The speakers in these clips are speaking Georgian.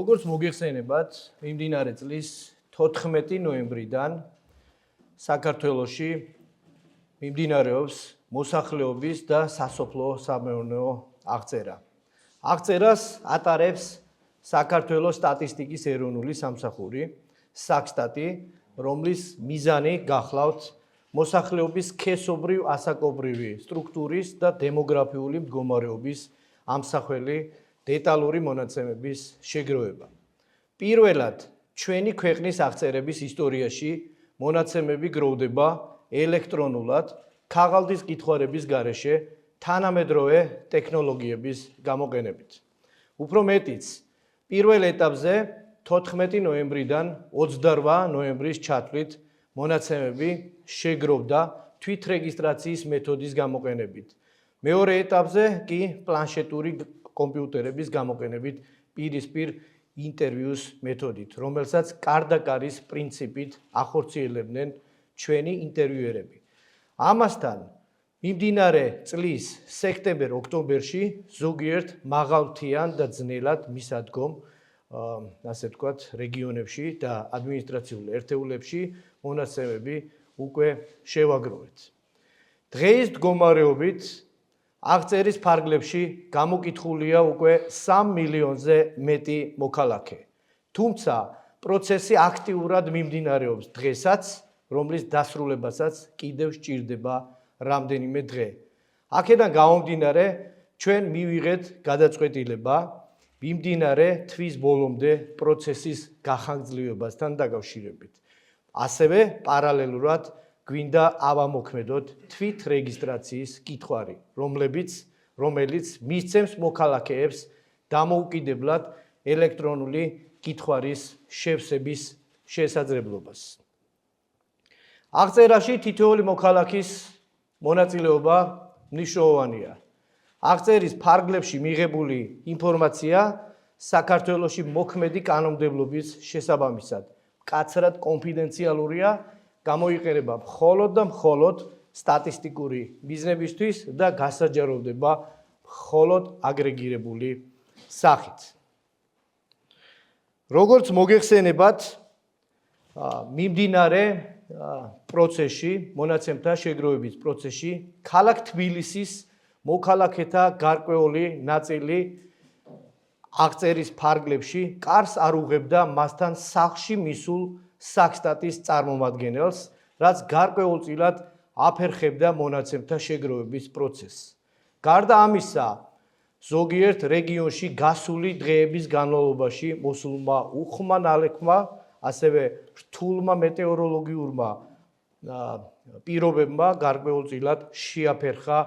როგორც მოგეხსენებათ, მიმდინარე წლის 14 ნოემბრიდან საქართველოში მიმდინარეობს მოსახლეობის და სასოფლო-სამეურნეო აღწერა. აღწერას ატარებს საქართველოს სტატისტიკის ეროვნული სამსახური, საქსტატი, რომლის მიზანი გახლავთ მოსახლეობის სქესობრივ-ასაკობრივი სტრუქტურის და დემოგრაფიული მდგომარეობის ამსახველი დეტალური მონაცემების შეგროვება. პირველად, ჩვენი ქვეყნის აღწერების ისტორიაში მონაცემები გროვდება ელექტრონულად, ქაღალდის კითხვარების გარეშე, თანამედროვე ტექნოლოგიების გამოყენებით. უფრო მეტიც, პირველ ეტაპზე 14 ნოემბრიდან 28 ნოემბრის ჩათვლით მონაცემები შეგროვდა თვითრეგისტრაციის მეთოდის გამოყენებით. მეორე ეტაპზე კი პლანშეტური კომპიუტერების გამოყენებით პირისპირ ინტერვიუს მეთოდით, რომელსაც კარდაკარის პრინციპით ახორციელებდნენ ჩვენი ინტერვიუერები. ამასთან, მიმდინარე წლის სექტემბერ-ოქტომბერში ზოგიერთ მაღალმთიან და ძნელად მისადგომ, ასე ვთქვათ, რეგიონებში და ადმინისტრაციულ ერთეულებში მონაცემები უკვე შევაგროვეთ. დღეის მდგომარეობით აღწერის ფარგლებში გამოკითხულია უკვე 3 მილიონზე მეტი მოქალაქე. თუმცა პროცესი აქტიურად მიმდინარეობს დღესაც, რომლის დასრულებასაც კიდევ სჭირდება რამდენიმე დღე. აქედან გამომდინარე, ჩვენ მივიღეთ გადაწყვეტილება მიმდინარე თვის ბოლომდე პროცესის გახანგრძლივებასთან დაკავშირებით. ასევე პარალელურად გვინდა ავამოქმედოთ თვითრეგისტრაციის კითხვარი, რომელიც მისცემს მოქალაქეებს დამოუკიდებლად ელექტრონული კითხვარის შევსების შესაძლებლობას. აღწერაში თითოეული მოქალაქის მონაწილეობა მნიშვნელოვანია. აღწერის ფარგლებში მიღებული ინფორმაცია საქართველოში მოქმედი კანონმდებლობის შესაბამისად მკაცრად კონფიდენციალურია, გამოიყენება მხოლოდ და მხოლოდ სტატისტიკური მიზნებისთვის და გასაჯაროვდება მხოლოდ აგრეგირებული სახით. როგორც მოგეხსენებათ, მიმდინარე პროცესში, მონაცემთა შეგროვების პროცესში, ქალაქ თბილისის მოქალაქეთა გარკვეული ნაწილი აღწერის ფარგლებში კარს არ უღებდა მასთან სახლში მისულ საქსტატის წარმომადგენელს, რაც გარკვეულწილად აფერხებდა მონაცემთა შეგროვების პროცესს. გარდა ამისა, ზოგიერთ რეგიონში გასული დღეების განმავლობაში მოსულმა უხმა ნალექმა, ასევე რთულმა მეტეოროლოგიურმა პირობებმა გარკვეულწილად შეაფერხა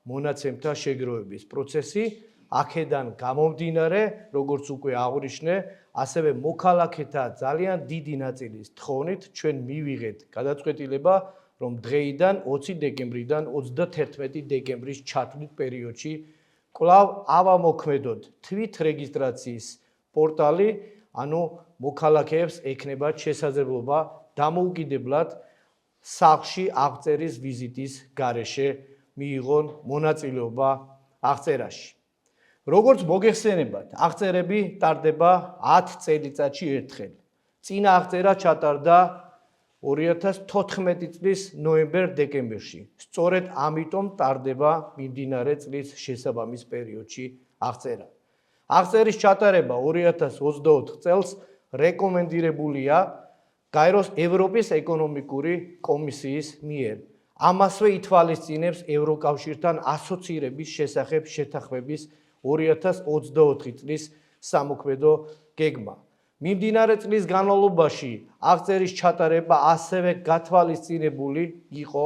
მონაცემთა შეგროვების პროცესი. აქედან გამომდინარე, როგორც უკვე აღვნიშნე, ასევე მოქალაქეთა ძალიან დიდი ნაწილის თხოვნით ჩვენ მივიღეთ გადაწყვეტილება, რომ დღეიდან 20 დეკემბრიდან 31 დეკემბრის ჩათვლით პერიოდში კვლავ ავამოქმედოთ თვითრეგისტრაციის პორტალი, ანუ მოქალაქეებს ექნებათ შესაძლებლობა დამოუკიდებლად სახლში აღწერის ვიზიტის გარეშე მიიღონ მონაწილეობა აღწერაში. როგორც მოგეხსენებათ, აღწერები ტარდება 10 წელიწადში ერთხელ. წინა აღწერა ჩატარდა 2014 წლის ნოემბერ-დეკემბერში. სწორედ ამიტომ ტარდება მიმდინარე წლის შესაბამის პერიოდში აღწერა. აღწერის ჩატარება 2024 წელს რეკომენდირებულია გაეროს ევროპის ეკონომიკური კომისიის მიერ. ამასვე ითვალისწინებს ევროკავშირთან ასოცირების შესახებ შეთანხმების 2024 წლის სამოქმედო გეგმა. მიმდინარე წლის განმავლობაში აღწერის ჩატარება ასევე გათვალისწინებული იყო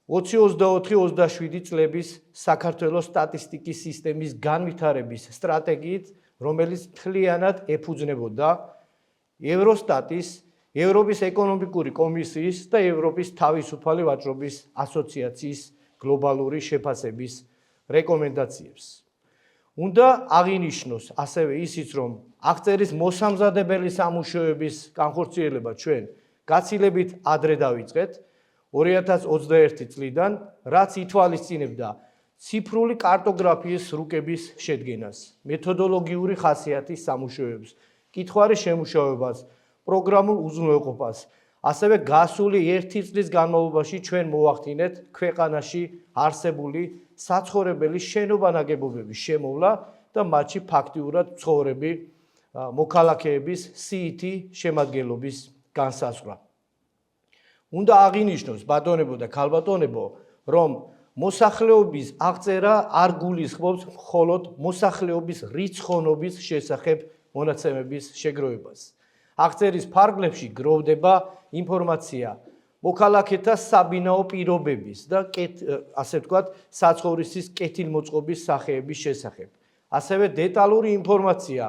2024-27 წლების საქართველოს სტატისტიკის სისტემის განვითარების სტრატეგიით, რომელიც მთლიანად ეფუძნებოდა ევროსტატის, ევროპის ეკონომიკური კომისიის და ევროპის თავისუფალი ვაჭრობის ასოციაციის გლობალური შეფასების რეკომენდაციებს. უნდა აღინიშნოს ასევე ისიც, რომ აღწერის მოსამზადებელი სამუშაოების განხორციელება ჩვენ გაცილებით ადრე დავიწყეთ 2021 წლიდან, რაც ითვალისწინებდა ციფრული კარტოგრაფიის რუკების შედგენას, მეთოდოლოგიური ხასიათის სამუშაოებს, კითხვარის შემუშავებას, პროგრამულ უზრუნველყოფას. ასევე გასული 1 წლის განმავლობაში ჩვენ მოვახდინეთ ქვეყანაში არსებული საცხოვრებელი შენობა-ნაგებობების შემოვლა და მათში ფაქტიურად მცხოვრები მოქალაქეების CET შემადგენლობის განსაზღვრა. უნდა აღინიშნოს, ბატონებო და ქალბატონებო, რომ მოსახლეობის აღწერა არ გულისხმობს მხოლოდ მოსახლეობის რიცხოვნობის შესახებ მონაცემების შეგროვებას. აღწერის ფარგლებში გროვდება ინფორმაცია მოქალაქეთა საბინაო პირობების და ასე ვთქვათ, საცხოვრისის კეთილმოწყობის სახეების შესახებ. ასევე დეტალური ინფორმაცია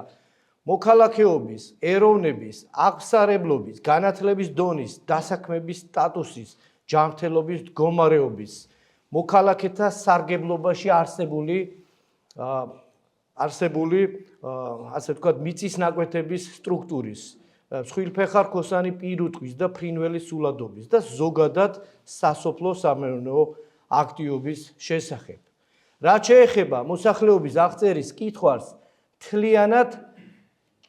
მოქალაქეობის, ეროვნების, აღსარებლობის, განათლების დონის, დასაქმების სტატუსის, ჯანმრთელობის მდგომარეობის, მოქალაქეთა სარგებლობაში არსებული ასე ვთქვათ, მიწის ნაკვეთების სტრუქტურის, მსხვილფეხა-რქოსანი პირუტყვის და ფრინველის სულადობის და ზოგადად სასოფლო-სამეურნეო აქტივობის შესახებ. რაც შეეხება მოსახლეობის აღწერის კითხვას, მთლიანად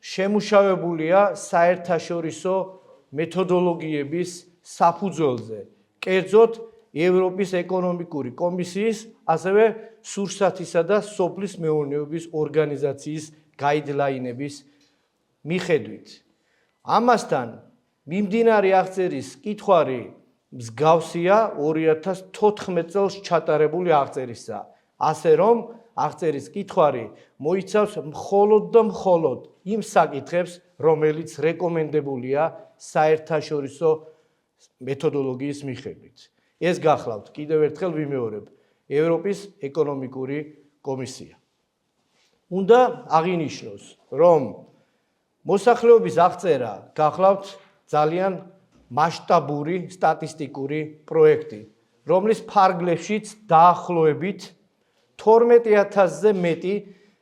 შემუშავებულია საერთაშორისო მეთოდოლოგიების საფუძველზე, კერძოდ ევროპის ეკონომიკური კომისიის, ასევე სურსათისა და სოფლის მეურნეობის ორგანიზაციის გაიდლაინების მიხედვით. ამასთან, მიმდინარე აღწერის კითხვარი მსგავსია 2014 წელს ჩატარებული აღწერისა, ასე რომ აღწერის კითხვარი მოიცავს მხოლოდ და მხოლოდ იმ საკითხებს, რომელიც რეკომენდებულია საერთაშორისო მეთოდოლოგიის მიხედვით. ეს გახლავთ, კიდევ ერთხელ ვიმეორებ, ევროპის ეკონომიკური კომისია. უნდა აღინიშნოს, რომ მოსახლეობის აღწერა გახლავთ ძალიან მასშტაბური სტატისტიკური პროექტი, რომლის ფარგლებშიც დაახლოებით 12,000-ზე მეტი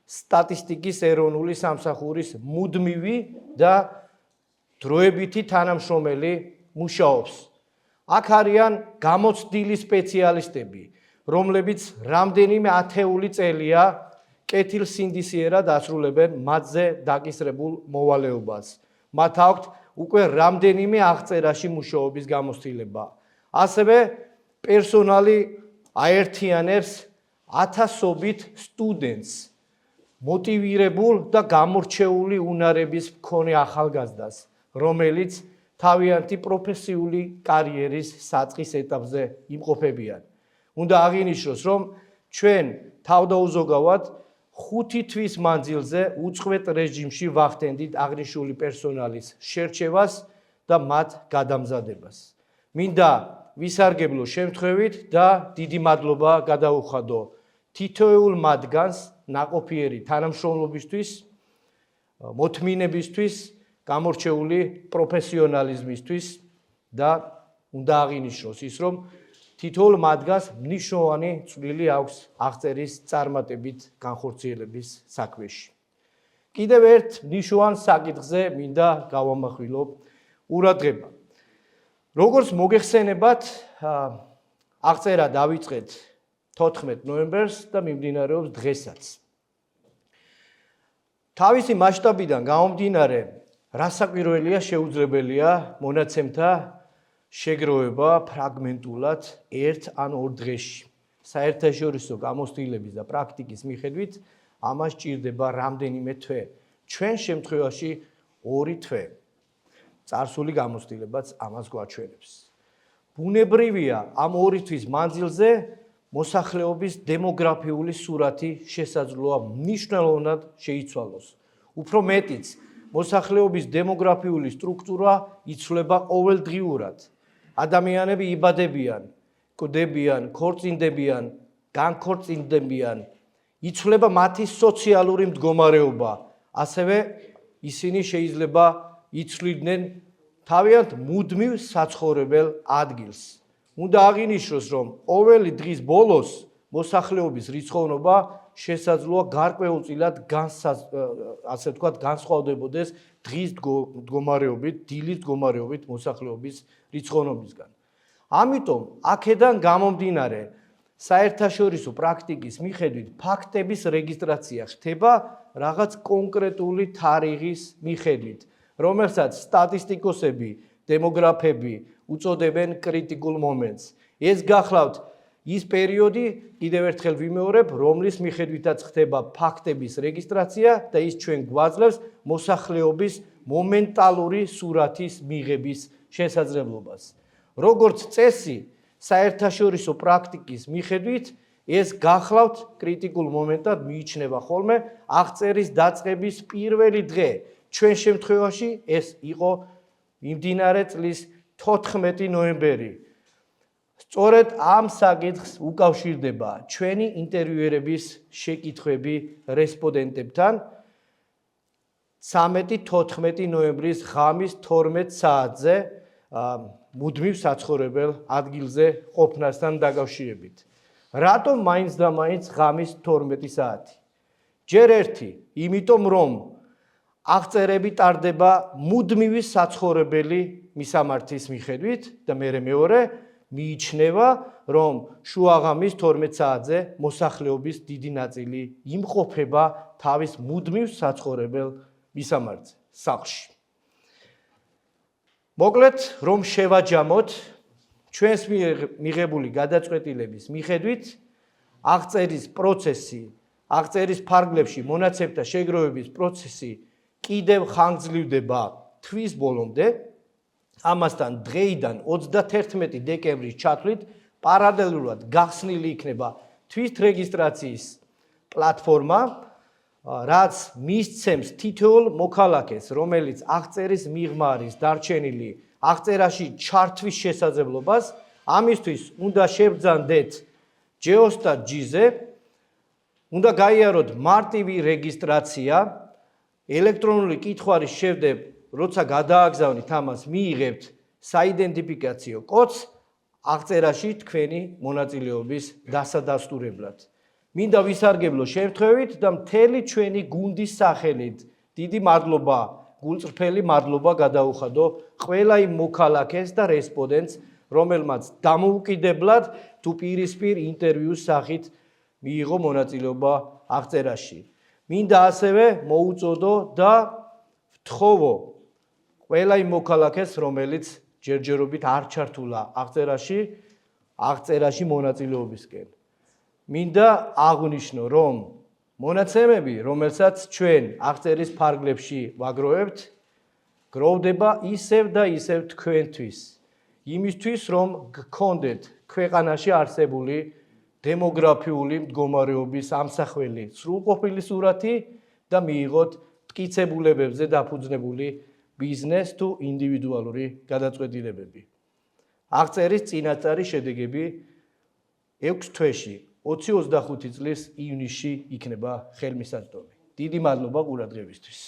სტატისტიკის ეროვნული სამსახურის მუდმივი და დროებითი თანამშრომელი მუშაობს. აქ არიან გამოცდილი სპეციალისტები, რომლებიც რამდენიმე ათეული წელია კეთილსინდისიერად ასრულებენ მათზე დაკისრებულ მოვალეობას. მათ აქვთ უკვე რამდენიმე აღწერაში მუშაობის გამოცდილება. ასევე პერსონალი აერთიანებს ათასობით სტუდენტს, მოტივირებულ და გამორჩეული უნარების მქონე ახალგაზრდას, რომელიც თავიანთი პროფესიული კარიერის საწყის ეტაპზე იმყოფებიან. უნდა აღინიშნოს, რომ ჩვენ თავდაუზოგავად 5 თვის მანძილზე უწყვეტ რეჟიმში ვახდენდით აღნიშნული პერსონალის შერჩევას და მათ გადამზადებას. მინდა ვისარგებლო შემთხვევით და დიდი მადლობა გადაუხადო თითოეულ მათგანს ნაყოფიერი თანამშრომლობისთვის, მოთმინებისთვის, გამორჩეული პროფესიონალიზმისთვის და უნდა აღინიშნოს ის, რომ თითოეულ მათგანს მნიშვნელოვანი წვლილი აქვს აღწერის წარმატებით განხორციელების საქმეში. კიდევ ერთ მნიშვნელოვან საკითხზე მინდა გავამახვილო ყურადღება. როგორც მოგეხსენებათ, აღწერა დავიწყეთ 14 ნოემბერს და მიმდინარეობს დღესაც. თავისი მასშტაბიდან გამომდინარე, რასაკვირველია შეუძლებელია მონაცემთა შეგროვება ფრაგმენტულად ერთ ან ორ დღეში. საერთაშორისო გამოცდილების და პრაქტიკის მიხედვით ამას სჭირდება რამდენიმე თვე. ჩვენ შემთხვევაში 2 თვე. წარსული გამოცდილებაც ამას გვაჩვენებს. ბუნებრივია ამ 2 თვის მანძილზე მოსახლეობის დემოგრაფიული სურათი შესაძლოა მნიშვნელოვნად შეიცვალოს. უფრო მეტიც, მოსახლეობის დემოგრაფიული სტრუქტურა იცვლება ყოველდღიურად. ადამიანები იბადებიან, კვდებიან, ქორწინდებიან, განქორწინდებიან, იცვლება მათი სოციალური მდგომარეობა, ასევე ისინი შეიძლება იცვლიდნენ თავიანთ მუდმივ საცხოვრებელ ადგილს. უნდა აღინიშნოს, რომ ყოველი დღის ბოლოს მოსახლეობის რიცხოვნობა შესაძლოა გარკვეულწილად ასე ვთქვათ, განსხვავდებოდეს დღის მდგომარეობით, დილის მდგომარეობით მოსახლეობის რიცხოვნობისგან. ამიტომ აქედან გამომდინარე, საერთაშორისო პრაქტიკის მიხედვით ფაქტების რეგისტრაცია ხდება რაღაც კონკრეტული თარიღის მიხედვით, რომელსაც სტატისტიკოსები, დემოგრაფები უწოდებენ კრიტიკულ მომენტს. ეს გახლავთ ის პერიოდი, კიდევ ერთხელ ვიმეორებ, რომლის მიხედვითაც ხდება ფაქტების რეგისტრაცია და ის ჩვენ გვაძლევს მოსახლეობის მომენტალური სურათის მიღების შესაძლებლობას. როგორც წესი, საერთაშორისო პრაქტიკის მიხედვით ეს გახლავთ კრიტიკულ მომენტად მიიჩნევა ხოლმე აღწერის დაწყების პირველი დღე. ჩვენ შემთხვევაში ეს იყო იმდინარე წლის 14 ნოემბერი. სწორედ ამ საკითხს უკავშირდება ჩვენი ინტერვიუერების შეკითხვები რესპონდენტებთან 13-14 ნოემბრის ღამის 12 საათზე მუდმივ საცხოვრებელ ადგილზე ყოფნასთან დაკავშირებით. რატომ მაინც და მაინც ღამის 12 საათი? ჯერ ერთი, იმიტომ რომ აღწერები ტარდება მუდმივი საცხოვრებელი მისამართის მიხედვით და მეორე მიიჩნევა, რომ შუაღამის 12 საათზე მოსახლეობის დიდი ნაწილი იმყოფება თავის მუდმივ საცხოვრებელ მისამართზე, სახლში. მოკლედ, რომ შევაჯამოთ, ჩვენს მიღებული გადაწყვეტილების მიხედვით აღწერის პროცესი, აღწერის ფარგლებში მონაცემთა შეგროვების პროცესი კიდევ ხანგრძლივდება თვის ბოლომდე. ამასთან დღეიდან 31 დეკემბრის ჩათვლით პარალელურად გახსნილი იქნება თვით რეგისტრაციის პლატფორმა, რაც მისცემს თითოეულ მოქალაქეს, რომელიც აღწერის მიღმა არის დარჩენილი აღწერაში ჩართვის შესაძლებლობას, ამისთვის უნდა შევბრძანდეთ Geostat G-ზე, უნდა გაიაროთ მარტივი რეგისტრაცია, ელექტრონული კითხვარის შევდებ, როცა გადააგზავნით ამას, მიიღებთ საიდენტიფიკაციო კოდს აღწერაში თქვენი მონაწილეობის დასადასტურებლად. მინდა ვისარგებლო შემთხვევით და მთელი ჩვენი გუნდის სახელით დიდი მადლობა, გულწრფელი მადლობა გადაუხადო ყველა იმ მოქალაქეს და რესპონდენტს, რომელმაც დამოუკიდებლად თუ პირისპირ ინტერვიუს სახით მიიღო მონაწილეობა აღწერაში. მინდა ასევე მოუწოდო და ვთხოვო ყველა იმ მოქალაქეს, რომელიც ჯერჯერობით არ ჩართულა აღწერაში მონაწილეობისკენ. მინდა აღვნიშნო, რომ მონაცემები, რომელსაც ჩვენ აღწერის ფარგლებში ვაგროვებთ, გროვდება ისევ და ისევ თქვენთვის. იმისთვის, რომ გქონდეთ ქვეყანაში არსებული დემოგრაფიული მდგომარეობის ამსახველი სრულყოფილი სურათი და მიიღოთ მტკიცებულებებზე დაფუძნებული ბიზნეს თუ ინდივიდუალური გადაწყვეტილებები. აღწერის წინასწარი შედეგები 6 თვეში 2025 წლის ივნისში იქნება ხელმისაწვდომი. დიდი მადლობა ყურადღებისთვის.